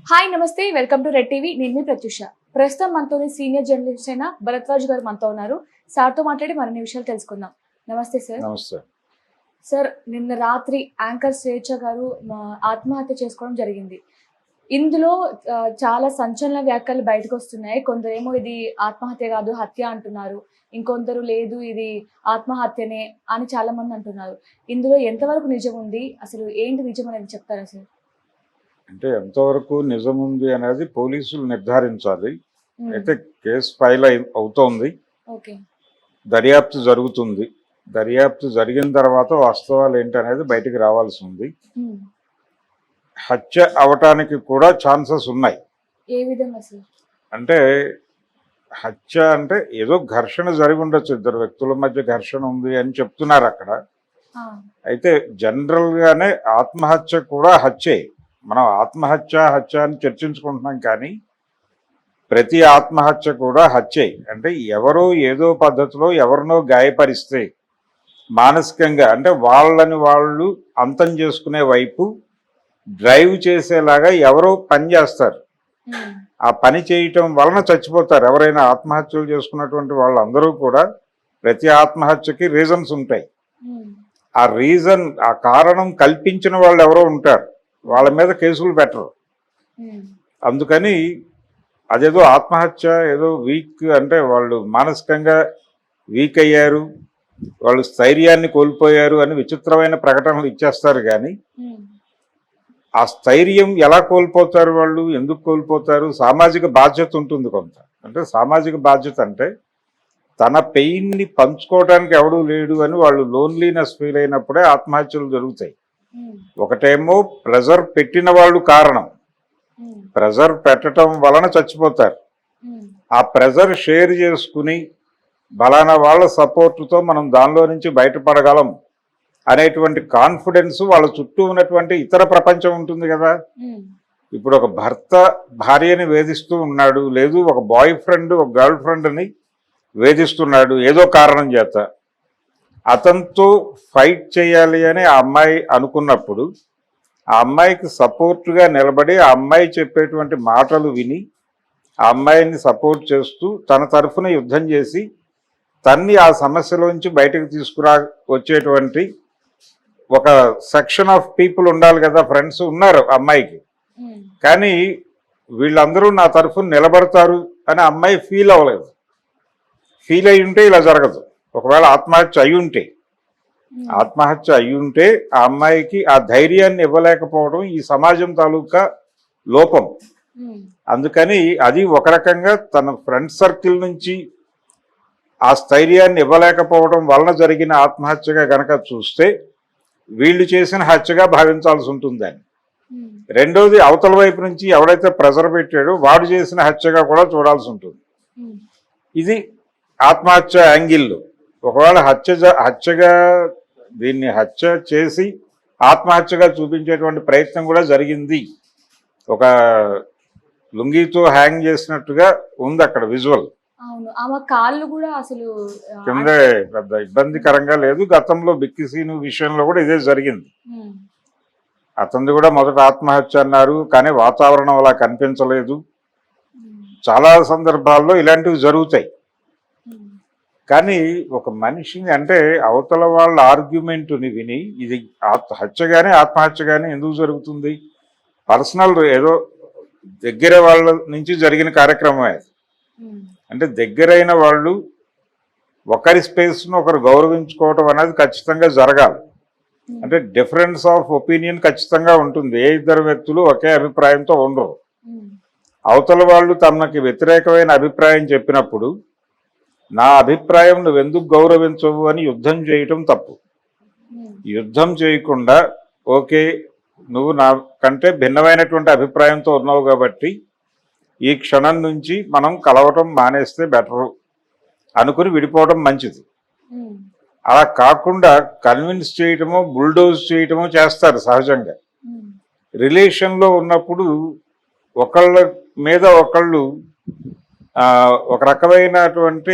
Hi నమస్తే welcome to red TV. నేను మీ ప్రత్యూష. ప్రస్తుతం మనతోని సీనియర్ జర్నలిస్ట్ అయిన భరద్వాజ్ గారు మనతో ఉన్నారు. సార్తో మాట్లాడి మరిన్ని విషయాలు తెలుసుకుందాం. నమస్తే సార్. నమస్తే. సార్, నిన్న రాత్రి యాంకర్ స్వేచ్ఛ గారు ఆత్మహత్య చేసుకోవడం జరిగింది. ఇందులో చాలా సంచలన వ్యాఖ్యలు బయటకు వస్తున్నాయి. కొందరేమో ఇది ఆత్మహత్య కాదు హత్య అంటున్నారు, ఇంకొందరు లేదు ఇది ఆత్మహత్యనే అని చాలా మంది అంటున్నారు. ఇందులో ఎంతవరకు నిజం ఉంది, అసలు ఏంటి నిజం అనేది చెప్తారా సార్? అంటే ఎంతవరకు నిజం ఉంది అనేది పోలీసులు నిర్ధారించాలి. అయితే కేసు ఫైల్ అవుతోంది, ఓకే, దర్యాప్తు జరుగుతుంది. దర్యాప్తు జరిగిన తర్వాత వాస్తవాలు ఏంటి అనేది బయటికి రావాల్సి ఉంది. హత్య అవటానికి కూడా ఛాన్సెస్ ఉన్నాయి. ఏ విధంగా సార్? అంటే హత్య అంటే ఏదో ఘర్షణ జరిగి ఉండొచ్చు, ఇద్దరు వ్యక్తుల మధ్య ఘర్షణ ఉంది అని చెప్తున్నారు అక్కడ. అయితే జనరల్గానే ఆత్మహత్య కూడా హత్యే. మనం ఆత్మహత్య అని చర్చించుకుంటున్నాం, కానీ ప్రతి ఆత్మహత్య కూడా హత్యే. అంటే ఎవరో ఏదో పద్ధతిలో ఎవరినో గాయపరిస్తే మానసికంగా, అంటే వాళ్ళని వాళ్ళు అంతం చేసుకునే వైపు డ్రైవ్ చేసేలాగా ఎవరో పని చేస్తారు. ఆ పని చేయటం వలన చచ్చిపోతారు. ఎవరైనా ఆత్మహత్యలు చేసుకున్నటువంటి వాళ్ళందరూ కూడా ప్రతి ఆత్మహత్యకి రీజన్స్ ఉంటాయి. ఆ కారణం కల్పించిన వాళ్ళు ఎవరో ఉంటారు, వాళ్ళ మీద కేసులు పెట్టరు. అందుకని అదేదో ఆత్మహత్య ఏదో వీక్ అంటే వాళ్ళు మానసికంగా వీక్ అయ్యారు, వాళ్ళు స్థైర్యాన్ని కోల్పోయారు అని విచిత్రమైన ప్రకటనలు ఇచ్చేస్తారు. కానీ ఆ స్థైర్యం ఎలా కోల్పోతారు, వాళ్ళు ఎందుకు కోల్పోతారు? సామాజిక బాధ్యత ఉంటుంది కొంత. అంటే సామాజిక బాధ్యత అంటే తన పెయిన్ని పంచుకోవడానికి ఎవడూ లేడు అని వాళ్ళు లోన్లీనెస్ ఫీల్ అయినప్పుడే ఆత్మహత్యలు జరుగుతాయి. ఒకటేమో ప్రెజర్ పెట్టిన వాళ్ళు కారణం, ప్రెజర్ పెట్టడం వలన చచ్చిపోతారు. ఆ ప్రెజర్ షేర్ చేసుకుని బలానా వాళ్ళ సపోర్టుతో మనం దానిలో నుంచి బయటపడగలం అనేటువంటి కాన్ఫిడెన్స్ వాళ్ళ చుట్టూ ఉన్నటువంటి ఇతర ప్రపంచం ఉంటుంది కదా. ఇప్పుడు ఒక భర్త భార్యని వేధిస్తూ ఉన్నాడు, లేదు ఒక బాయ్ ఫ్రెండ్ ఒక గర్ల్ ఫ్రెండ్ని వేధిస్తున్నాడు ఏదో కారణం చేత. అతనితో ఫైట్ చేయాలి అని ఆ అమ్మాయి అనుకున్నప్పుడు ఆ అమ్మాయికి సపోర్ట్గా నిలబడి ఆ అమ్మాయి చెప్పేటువంటి మాటలు విని ఆ అమ్మాయిని సపోర్ట్ చేస్తూ తన తరఫున యుద్ధం చేసి తన్ని ఆ సమస్యలోంచి బయటకు తీసుకురా వచ్చేటువంటి ఒక సెక్షన్ ఆఫ్ పీపుల్ ఉండాలి కదా. ఫ్రెండ్స్ ఉన్నారు అమ్మాయికి, కానీ వీళ్ళందరూ నా తరఫున నిలబడతారు అని అమ్మాయి ఫీల్ అవ్వలేదు. ఫీల్ అయి ఉంటే ఇలా జరగదు. ఒకవేళ ఆత్మహత్య అయి ఉంటే ఆ అమ్మాయికి ఆ ధైర్యాన్ని ఇవ్వలేకపోవడం ఈ సమాజం తాలూకా లోపం. అందుకని అది ఒక రకంగా తన ఫ్రెండ్ సర్కిల్ నుంచి ఆ స్థైర్యాన్ని ఇవ్వలేకపోవడం వలన జరిగిన ఆత్మహత్యగా గనక చూస్తే వీళ్ళు చేసిన హత్యగా భావించాల్సి ఉంటుంది అని. రెండోది, అవతల వైపు నుంచి ఎవడైతే ప్రెజర్ పెట్టాడో వాడు చేసిన హత్యగా కూడా చూడాల్సి ఉంటుంది. ఇది ఆత్మహత్య యాంగిల్లో. ఒకవేళ హత్యగా దీన్ని హత్య చేసి ఆత్మహత్యగా చూపించేటువంటి ప్రయత్నం కూడా జరిగింది. ఒక లుంగీతో హ్యాంగ్ చేసినట్టుగా ఉంది అక్కడ విజువల్. ఆమె కాళ్ళు కూడా అసలు కిందే పెద్ద ఇబ్బందికరంగా లేదు. గతంలో బిక్కి సీను విషయంలో కూడా ఇదే జరిగింది. అతనిది కూడా మొదట ఆత్మహత్య అన్నారు, కానీ వాతావరణం అలా కనిపించలేదు. చాలా సందర్భాల్లో ఇలాంటివి జరుగుతాయి. కానీ ఒక మనిషిని, అంటే అవతల వాళ్ళ ఆర్గ్యుమెంటుని విని ఇది హత్య కానీ ఆత్మహత్య కానీ ఎందుకు జరుగుతుంది, పర్సనల్ ఏదో దగ్గర వాళ్ళ నుంచి జరిగిన కార్యక్రమమే. అంటే దగ్గరైన వాళ్ళు ఒకరి స్పేస్ను ఒకరు గౌరవించుకోవటం అనేది ఖచ్చితంగా జరగాలి. అంటే డిఫరెన్స్ ఆఫ్ ఒపీనియన్ ఖచ్చితంగా ఉంటుంది. ఏ ఇద్దరు వ్యక్తులు ఒకే అభిప్రాయంతో ఉండరు. అవతల వాళ్ళు తమకి వ్యతిరేకమైన అభిప్రాయం చెప్పినప్పుడు నా అభిప్రాయం నువ్వెందుకు గౌరవించవు అని యుద్ధం చేయటం తప్పు. యుద్ధం చేయకుండా ఓకే నువ్వు నా కంటే భిన్నమైనటువంటి అభిప్రాయంతో ఉన్నావు కాబట్టి ఈ క్షణం నుంచి మనం కలవటం మానేస్తే బెటరు అనుకుని విడిపోవడం మంచిది. అలా కాకుండా కన్విన్స్ చేయటమో బుల్డోజ్ చేయటమో చేస్తారు సహజంగా. రిలేషన్లో ఉన్నప్పుడు ఒకళ్ళ మీద ఒకళ్ళు ఒక రకమైనటువంటి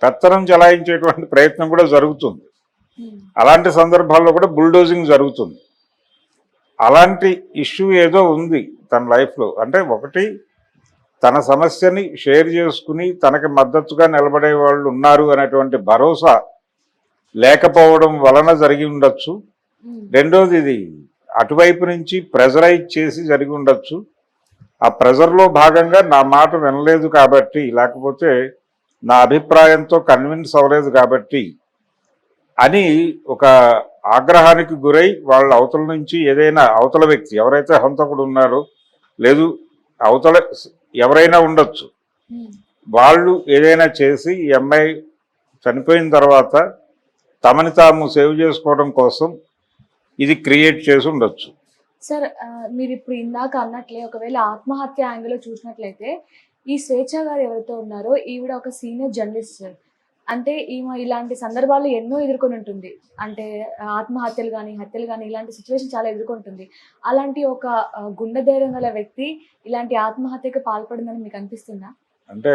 పెత్తనం చలాయించేటువంటి ప్రయత్నం కూడా జరుగుతుంది. అలాంటి సందర్భాల్లో కూడా బుల్డోజింగ్ జరుగుతుంది. అలాంటి ఇష్యూ ఏదో ఉంది తన లైఫ్లో. అంటే ఒకటి, తన సమస్యని షేర్ చేసుకుని తనకి మద్దతుగా నిలబడే వాళ్ళు ఉన్నారు అనేటువంటి భరోసా లేకపోవడం వలన జరిగి ఉండొచ్చు. రెండోది, ఇది అటువైపు నుంచి ప్రెజరైజ్ చేసి జరిగి ఉండొచ్చు. ఆ ప్రెజర్లో భాగంగా నా మాట వినలేదు కాబట్టి, లేకపోతే నా అభిప్రాయంతో కన్విన్స్ అవ్వలేదు కాబట్టి అని ఒక ఆగ్రహానికి గురై వాళ్ళ అవతల నుంచి ఏదైనా, అవతల వ్యక్తి ఎవరైతే హంతకుడు ఉన్నారో, లేదు అవతల ఎవరైనా ఉండొచ్చు, వాళ్ళు ఏదైనా చేసి ఈ అమ్మాయి చనిపోయిన తర్వాత తమని తాము సేవ్ చేసుకోవడం కోసం ఇది క్రియేట్ చేసి ఉండొచ్చు. సార్, మీరు ఇప్పుడు ఇందాక అన్నట్లే ఒకవేళ ఆత్మహత్య యాంగిల్లో చూసినట్లయితే ఈ స్వేచ్ఛ గారు ఎవరైతే ఉన్నారో ఈవిడ ఒక సీనియర్ జర్నలిస్ట్ సార్. అంటే ఈమె ఇలాంటి సందర్భాలు ఎన్నో ఎదుర్కొని ఉంటుంది. అంటే ఆత్మహత్యలు కానీ, హత్యలు కానీ ఇలాంటి సిచ్యువేషన్ చాలా ఎదుర్కొంటుంది. అలాంటి ఒక గుండె ధైర్యం గల వ్యక్తి ఇలాంటి ఆత్మహత్యకు పాల్పడిందని మీకు అనిపిస్తుందా? అంటే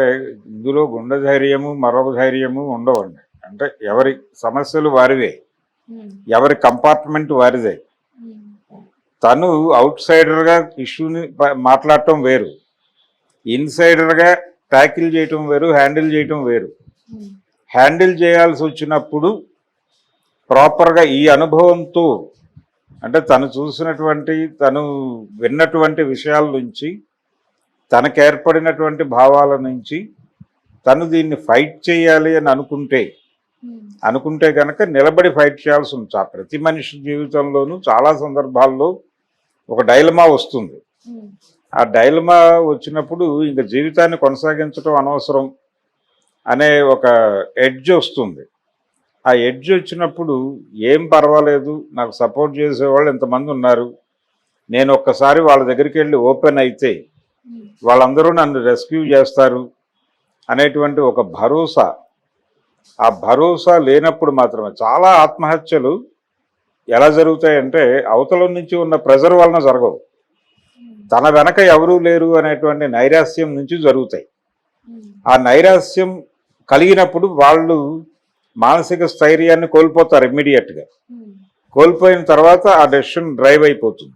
ఇందులో గుండె ధైర్యము మరొక ధైర్యము ఉండవండి. అంటే ఎవరి సమస్యలు వారివే, ఎవరి కంపార్ట్మెంట్ వారిదే. తను అవుట్ సైడర్గా ఇష్యూని మాట్లాడటం వేరు, ఇన్సైడర్గా ట్యాకిల్ చేయటం వేరు, హ్యాండిల్ చేయటం వేరు. హ్యాండిల్ చేయాల్సి వచ్చినప్పుడు ప్రాపర్గా ఈ అనుభవంతో, అంటే తను చూసినటువంటి, తను విన్నటువంటి విషయాల నుంచి, తనకు ఏర్పడినటువంటి భావాల నుంచి తను దీన్ని ఫైట్ చేయాలి అని అనుకుంటే కనుక నిలబడి ఫైట్ చేయాల్సి ఉంది. ప్రతి మనిషి జీవితంలోనూ చాలా సందర్భాల్లో ఒక డైలమా వస్తుంది. ఆ డైలమా వచ్చినప్పుడు ఇంకా జీవితాన్ని కొనసాగించడం అనవసరం అనే ఒక ఎడ్జ్ వస్తుంది. ఆ ఎడ్జ్ వచ్చినప్పుడు ఏం పర్వాలేదు, నాకు సపోర్ట్ చేసేవాళ్ళు ఎంతమంది ఉన్నారు, నేను ఒక్కసారి వాళ్ళ దగ్గరికి వెళ్ళి ఓపెన్ అయితే వాళ్ళందరూ నన్ను రెస్క్యూ చేస్తారు అనేటువంటి ఒక భరోసా. ఆ భరోసా లేనప్పుడు మాత్రమే చాలా ఆత్మహత్యలు ఎలా జరుగుతాయంటే అవతల నుంచి ఉన్న ప్రెజర్ వలన జరగవు, తన వెనక ఎవరూ లేరు అనేటువంటి నైరాస్యం నుంచి జరుగుతాయి. ఆ నైరాస్యం కలిగినప్పుడు వాళ్ళు మానసిక స్థైర్యాన్ని కోల్పోతారు ఇమ్మీడియట్గా. కోల్పోయిన తర్వాత ఆ డెసిషన్ డ్రైవ్ అయిపోతుంది.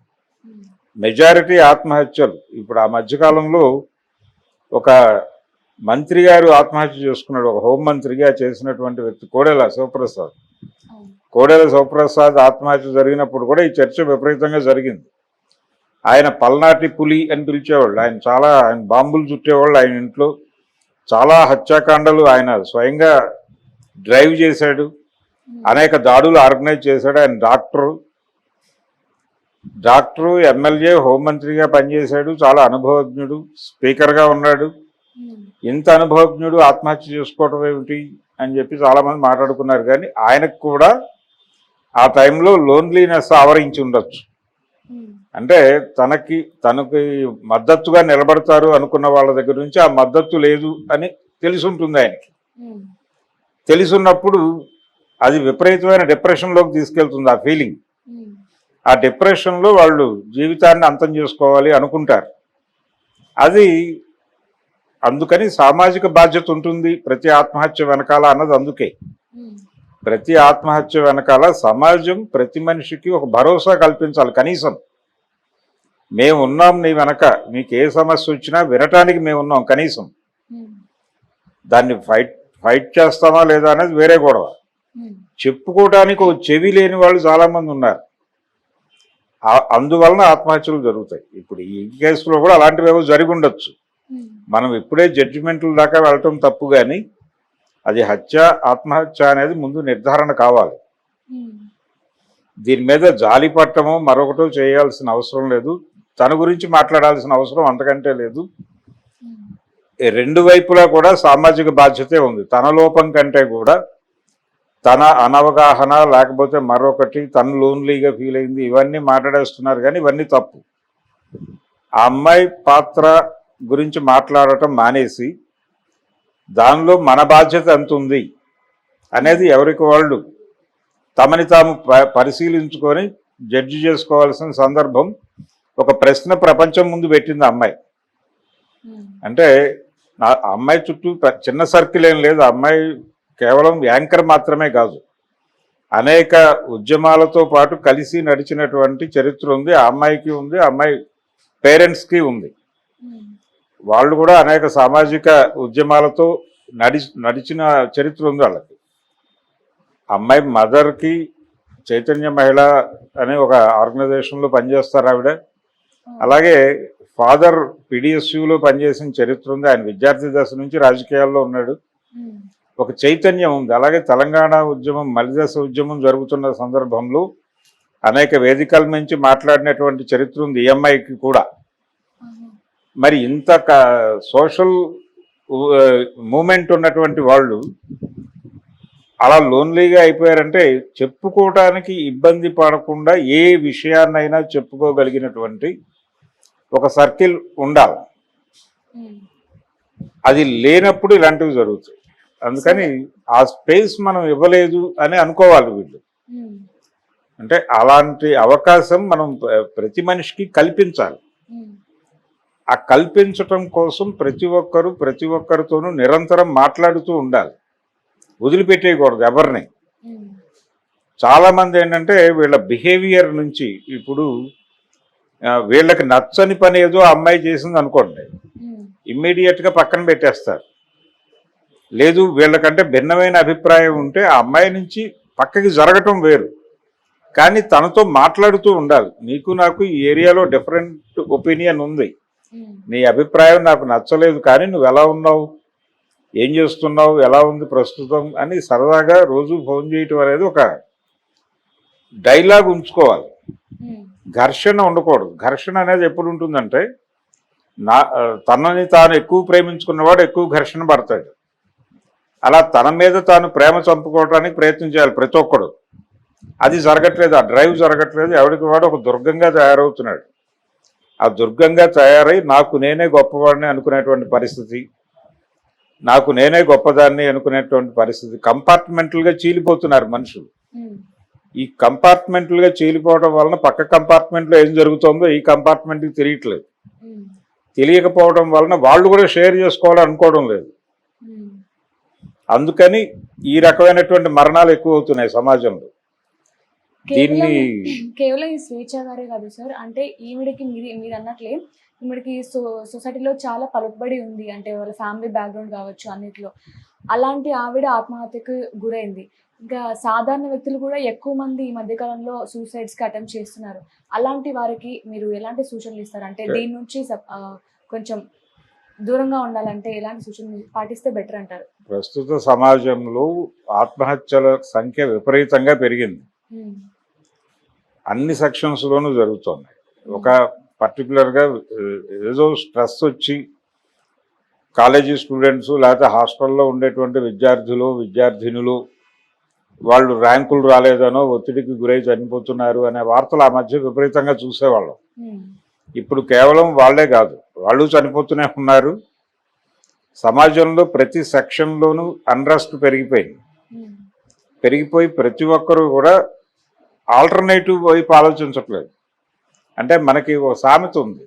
మెజారిటీ ఆత్మహత్యలు ఇప్పుడు ఆ మధ్యకాలంలో ఒక మంత్రి గారు ఆత్మహత్య చేసుకున్నాడు, ఒక హోంమంత్రిగా చేసినటువంటి వ్యక్తి కోడెల శివప్రసాద్. కోడెల శివప్రసాద్ ఆత్మహత్య జరిగినప్పుడు కూడా ఈ చర్చ విపరీతంగా జరిగింది. ఆయన పల్నాటి పులి అని పిలిచేవాళ్ళు, ఆయన బాంబులు చుట్టేవాళ్ళు, ఆయన ఇంట్లో చాలా హత్యాకాండలు ఆయన స్వయంగా డ్రైవ్ చేశాడు, అనేక దాడులు ఆర్గనైజ్ చేశాడు. ఆయన డాక్టరు, ఎమ్మెల్యే, హోంమంత్రిగా పనిచేశాడు, చాలా అనుభవజ్ఞుడు, స్పీకర్గా ఉన్నాడు. ఇంత అనుభవజ్ఞుడు ఆత్మహత్య చేసుకోవటం ఏమిటి అని చెప్పి చాలామంది మాట్లాడుకున్నారు. కానీ ఆయనకు కూడా ఆ టైంలో లోన్లీనెస్ ఆవరించి ఉండొచ్చు. అంటే తనకి మద్దతుగా నిలబడతారు అనుకున్న వాళ్ళ దగ్గర నుంచి ఆ మద్దతు లేదు అని తెలిసి ఉంటుంది ఆయనకి. తెలుసున్నప్పుడు అది విపరీతమైన డిప్రెషన్లోకి తీసుకెళ్తుంది ఆ ఫీలింగ్. ఆ డిప్రెషన్లో వాళ్ళు జీవితాన్ని అంతం చేసుకోవాలి అనుకుంటారు. అది అందుకని సామాజిక బాధ్యత ఉంటుంది ప్రతి ఆత్మహత్య వెనకాల అన్నది. అందుకే ప్రతి ఆత్మహత్య వెనకాల సమాజం ప్రతి మనిషికి ఒక భరోసా కల్పించాలి. కనీసం మేము ఉన్నాం నీ వెనక, మీకు ఏ సమస్య వచ్చినా వినటానికి మేము ఉన్నాం. కనీసం దాన్ని ఫైట్ చేస్తామా లేదా అనేది వేరే గొడవ. చెప్పుకోవటానికి ఒక చెవి లేని వాళ్ళు చాలామంది ఉన్నారు. అందువలన ఆత్మహత్యలు జరుగుతాయి. ఇప్పుడు ఈ కేసులో కూడా అలాంటివి ఏవో జరిగి ఉండొచ్చు. మనం ఇప్పుడే జడ్జిమెంట్ల దాకా వెళ్ళటం తప్పు, కానీ అది ఆత్మహత్య అనేది ముందు నిర్ధారణ కావాలి. దీని మీద జాలి పట్టమో మరొకటో చేయాల్సిన అవసరం లేదు, తన గురించి మాట్లాడాల్సిన అవసరం అంతకంటే లేదు. రెండు వైపులా కూడా సామాజిక బాధ్యతే ఉంది. తన లోపం కంటే కూడా తన అనవగాహన, లేకపోతే మరొకటి, తను లోన్లీగా ఫీల్ అయింది, ఇవన్నీ మాట్లాడేస్తున్నారు. కానీ ఇవన్నీ తప్పు. ఆ అమ్మాయి పాత్ర గురించి మాట్లాడటం మానేసి దానిలో మన బాధ్యత ఎంత ఉంది అనేది ఎవరికి వాళ్ళు తమని తాము పరిశీలించుకొని జడ్జి చేసుకోవాల్సిన సందర్భం. ఒక ప్రశ్న ప్రపంచం ముందు పెట్టింది అమ్మాయి. అంటే ఆ అమ్మాయి చుట్టూ చిన్న సర్కిల్ ఏం లేదు. ఆ అమ్మాయి కేవలం యాంకర్ మాత్రమే కాదు, అనేక ఉద్యమాలతో పాటు కలిసి నడిచినటువంటి చరిత్ర ఉంది. ఆ అమ్మాయికి ఉంది, ఆ అమ్మాయి పేరెంట్స్కి ఉంది. వాళ్ళు కూడా అనేక సామాజిక ఉద్యమాలతో నడిచిన చరిత్ర ఉంది వాళ్ళకి. అమ్మాయి మదర్కి చైతన్య మహిళ అనే ఒక ఆర్గనైజేషన్లో పనిచేస్తారు ఆవిడ. అలాగే ఫాదర్ పిడిఎస్యులో పనిచేసిన చరిత్ర ఉంది. ఆయన విద్యార్థి దశ నుంచి రాజకీయాల్లో ఉన్నాడు. ఒక చైతన్యం ఉంది. అలాగే తెలంగాణ ఉద్యమం, మలిదశ ఉద్యమం జరుగుతున్న సందర్భంలో అనేక వేదికల నుంచి మాట్లాడినటువంటి చరిత్ర ఉంది ఈ అమ్మాయికి కూడా. మరి ఇంత సోషల్ మూమెంట్ ఉన్నటువంటి వాళ్ళు అలా లోన్లీగా అయిపోయారంటే చెప్పుకోవటానికి ఇబ్బంది పడకుండా ఏ విషయాన్నైనా చెప్పుకోగలిగినటువంటి ఒక సర్కిల్ ఉండాలి. అది లేనప్పుడు ఇలాంటివి జరుగుతాయి. అందుకని ఆ స్పేస్ మనం ఇవ్వలేదు అని అనుకోవాలి వీళ్ళు. అంటే అలాంటి అవకాశం మనం ప్రతి మనిషికి కల్పించాలి. ఆ కల్పించటం కోసం ప్రతి ఒక్కరితోనూ నిరంతరం మాట్లాడుతూ ఉండాలి, వదిలిపెట్టేయకూడదు ఎవరిని. చాలామంది ఏంటంటే వీళ్ళ బిహేవియర్ నుంచి ఇప్పుడు వీళ్ళకి నచ్చని పని ఏదో అమ్మాయి చేసింది అనుకోండి, ఇమ్మీడియట్గా పక్కన పెట్టేస్తారు. లేదు వీళ్ళకంటే భిన్నమైన అభిప్రాయం ఉంటే ఆ అమ్మాయి నుంచి పక్కకి జరగటం వేరు, కానీ తనతో మాట్లాడుతూ ఉండాలి. నీకు నాకు ఈ ఏరియాలో డిఫరెంట్ ఒపీనియన్ ఉంది, నీ అభిప్రాయం నాకు నచ్చలేదు, కానీ నువ్వు ఎలా ఉన్నావు, ఏం చేస్తున్నావు, ఎలా ఉంది ప్రస్తుతం అని సరదాగా రోజు ఫోన్ చేయటం అనేది ఒక డైలాగ్ ఉంచుకోవాలి. ఘర్షణ ఉండకూడదు. ఘర్షణ అనేది ఎప్పుడు ఉంటుందంటే తనని తాను ఎక్కువ ప్రేమించుకున్నవాడు ఎక్కువ ఘర్షణ పడతాడు. అలా తన మీద తాను ప్రేమ చంపుకోవడానికి ప్రయత్నం చేయాలి ప్రతి ఒక్కడు. అది జరగట్లేదు, ఆ డ్రైవ్ జరగట్లేదు. ఎవరికి వాడు ఒక దుర్గంగా తయారవుతున్నాడు. ఆ దుర్గంగా తయారై నాకు నేనే గొప్పవాడిని అనుకునేటువంటి పరిస్థితి, నాకు నేనే గొప్పదాన్ని అనుకునేటువంటి పరిస్థితి. కంపార్ట్మెంట్లుగా చీలిపోతున్నారు మనుషులు. ఈ కంపార్ట్మెంట్లుగా చీలిపోవడం వలన పక్క కంపార్ట్మెంట్లో ఏం జరుగుతుందో ఈ కంపార్ట్మెంట్కి తెలియట్లేదు. తెలియకపోవడం వలన వాళ్ళు కూడా షేర్ చేసుకోవాలని అనుకోవడం లేదు. అందుకని ఈ రకమైనటువంటి మరణాలు ఎక్కువ అవుతున్నాయి సమాజంలో. దీన్ని కేవలం ఈ స్వేచ్ఛ గారే కాదు సార్, అంటే ఈవిడికి మీరు అన్నట్లే ఈవిడికి సొసైటీలో చాలా పలుకుబడి ఉంది, అంటే వాళ్ళ ఫ్యామిలీ బ్యాక్గ్రౌండ్ కావచ్చు అన్నిట్లో. అలాంటి ఆవిడ ఆత్మహత్యకు గురైంది. ఇంకా సాధారణ వ్యక్తులు కూడా ఎక్కువ మంది ఈ మధ్యకాలంలో సూసైడ్స్కి అటెంప్ట్ చేస్తున్నారు. అలాంటి వారికి మీరు ఎలాంటి సూచనలు ఇస్తారు? అంటే దీని నుంచి కొంచెం దూరంగా ఉండాలంటే ఎలాంటి సూచనలు పాటిస్తే బెటర్ అంటారు? ప్రస్తుత సమాజంలో ఆత్మహత్యల సంఖ్య విపరీతంగా పెరిగింది. అన్ని సెక్షన్స్లోనూ జరుగుతున్నాయి. ఒక పర్టికులర్గా ఏదో స్ట్రెస్ వచ్చి కాలేజీ స్టూడెంట్స్ లేకపోతే హాస్టల్లో ఉండేటువంటి విద్యార్థినులు వాళ్ళు ర్యాంకులు రాలేదనో ఒత్తిడికి గురై చనిపోతున్నారు అనే వార్తలు ఆ మధ్య విపరీతంగా చూసేవాళ్ళం. ఇప్పుడు కేవలం వాళ్లే కాదు, వాళ్ళు చనిపోతూనే ఉన్నారు. సమాజంలో ప్రతి సెక్షన్లోనూ అన్రెస్ట్ పెరిగిపోయి ప్రతి ఒక్కరూ కూడా ఆల్టర్నేటివ్ వైపు ఆలోచించట్లేదు. అంటే మనకి ఒక సామెత ఉంది,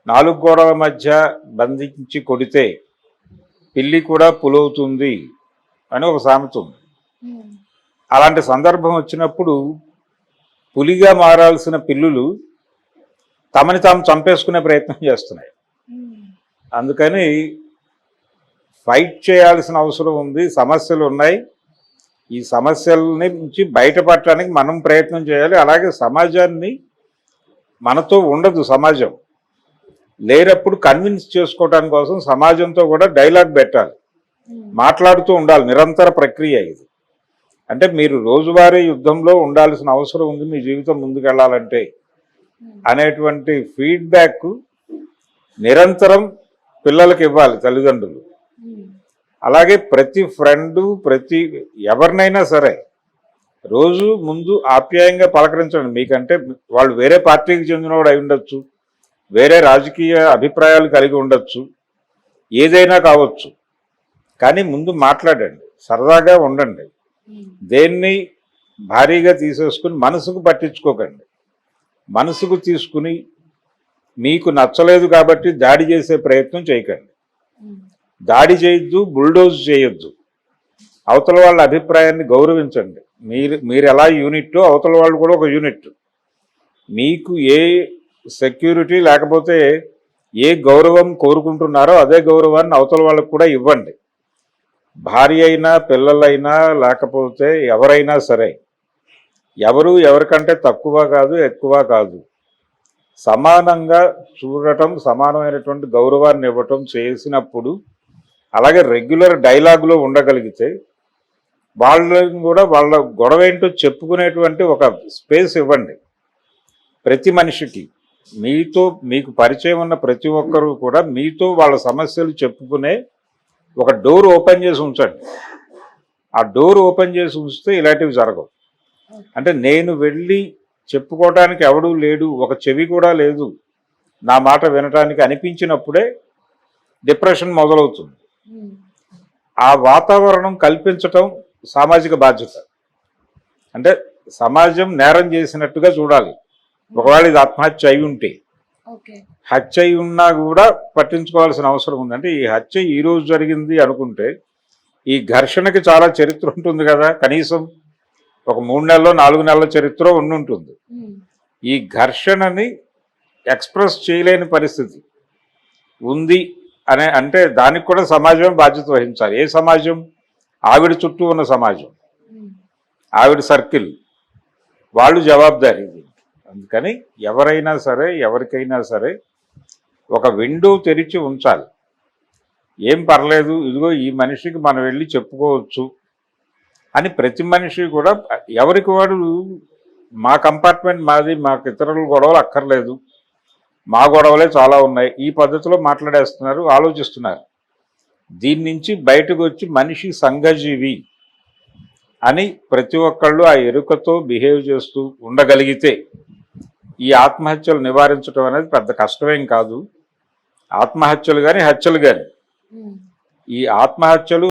4 గోడల మధ్య బంధించి కొడితే పిల్లి కూడా పులవుతుంది అని ఒక సామెత ఉంది. అలాంటి సందర్భం వచ్చినప్పుడు పులిగా మారాల్సిన పిల్లులు తమని తాము చంపేసుకునే ప్రయత్నం చేస్తున్నాయి. అందుకని ఫైట్ చేయాల్సిన అవసరం ఉంది. సమస్యలు ఉన్నాయి, ఈ సమస్యల నుంచి బయటపడటానికి మనం ప్రయత్నం చేయాలి. అలాగే సమాజాన్ని మనతో ఉండదు, సమాజం లేనప్పుడు కన్విన్స్ చేసుకోవడానికి కోసం సమాజంతో కూడా డైలాగ్ పెట్టాలి, మాట్లాడుతూ ఉండాలి. నిరంతర ప్రక్రియ ఇది. అంటే మీరు రోజువారీ యుద్ధంలో ఉండాల్సిన అవసరం ఉంది మీ జీవితం ముందుకెళ్ళాలంటే అనేటువంటి ఫీడ్బ్యాక్ నిరంతరం పిల్లలకి ఇవ్వాలి తల్లిదండ్రులు. అలాగే ప్రతి ఫ్రెండు ఎవరినైనా సరే రోజు ముందు ఆప్యాయంగా పలకరించండి. మీకంటే వాళ్ళు వేరే పార్టీకి చెందినవాడు అయి ఉండొచ్చు, వేరే రాజకీయ అభిప్రాయాలు కలిగి ఉండొచ్చు, ఏదైనా కావచ్చు, కానీ ముందు మాట్లాడండి, సరదాగా ఉండండి. దేన్ని భారీగా తీసేసుకుని మనసుకు పట్టించుకోకండి. మనసుకు తీసుకుని మీకు నచ్చలేదు కాబట్టి దాడి చేసే ప్రయత్నం చేయకండి. దాడి చేయొద్దు, బుల్డోజ్ చేయొద్దు. అవతల వాళ్ళ అభిప్రాయాన్ని గౌరవించండి. మీరు ఎలా యూనిట్ అవతల వాళ్ళు కూడా ఒక యూనిట్. మీకు ఏ సెక్యూరిటీ లేకపోతే ఏ గౌరవం కోరుకుంటున్నారో అదే గౌరవాన్ని అవతల వాళ్ళకు కూడా ఇవ్వండి. భార్య అయినా పిల్లలైనా లేకపోతే ఎవరైనా సరే ఎవరు ఎవరికంటే తక్కువ కాదు ఎక్కువ కాదు, సమానంగా చూడటం, సమానమైనటువంటి గౌరవాన్ని ఇవ్వటం చేసినప్పుడు, అలాగే రెగ్యులర్ డైలాగులో ఉండగలిగితే వాళ్ళని కూడా వాళ్ళ గొడవ ఏంటో చెప్పుకునేటువంటి ఒక స్పేస్ ఇవ్వండి. ప్రతి మనిషికి మీకు పరిచయం ఉన్న ప్రతి ఒక్కరూ కూడా మీతో వాళ్ళ సమస్యలు చెప్పుకునే ఒక డోర్ ఓపెన్ చేసి ఉంచండి. ఆ డోర్ ఓపెన్ చేసి ఉంచితే ఇలాంటివి జరగవు. అంటే నేను వెళ్ళి చెప్పుకోవటానికి ఎవడూ లేడు, ఒక చెవి కూడా లేదు నా మాట వినటానికి అనిపించినప్పుడే డిప్రెషన్ మొదలవుతుంది. ఆ వాతావరణం కల్పించటం సామాజిక బాధ్యత. అంటే సమాజం నేరం చేసినట్టుగా చూడాలి. ఒకవేళ ఇది ఆత్మహత్య అయి ఉంటే, హత్య అయి ఉన్నా కూడా పట్టించుకోవాల్సిన అవసరం ఉంది. అంటే ఈ హత్య ఈ రోజు జరిగింది అనుకుంటే ఈ ఘర్షణకి చాలా చరిత్ర ఉంటుంది కదా, కనీసం ఒక 3 నెలలో 4 నెలల చరిత్ర ఉంటుంది. ఈ ఘర్షణని ఎక్స్ప్రెస్ చేయలేని పరిస్థితి ఉంది అంటే దానికి కూడా సమాజం బాధ్యత వహించాలి. ఏ సమాజం? ఆవిడ చుట్టూ ఉన్న సమాజం, ఆవిడ సర్కిల్, వాళ్ళు జవాబుదారీ. అందుకని ఎవరైనా సరే ఎవరికైనా సరే ఒక విండో తెరిచి ఉంచాలి. ఏం పర్లేదు, ఇదిగో ఈ మనిషికి మనం వెళ్ళి చెప్పుకోవచ్చు అని ప్రతి మనిషి కూడా ఎవరికి వాడు మా కంపార్ట్మెంట్ మాది, మాకు ఇతరుల గొడవలు అక్కర్లేదు, మా గొడవలే చాలా ఉన్నాయి, ఈ పద్ధతిలో మాట్లాడేస్తున్నారు, ఆలోచిస్తున్నారు. దీని నుంచి బయటకు వచ్చి మనిషి సంఘజీవి అని ప్రతి ఒక్కళ్ళు ఆ ఎరుకతో బిహేవ్ చేస్తూ ఉండగలిగితే ఈ ఆత్మహత్యలు నివారించడం అనేది పెద్ద కష్టమేం కాదు. ఆత్మహత్యలు కానీ హత్యలు కానీ, ఈ ఆత్మహత్యలు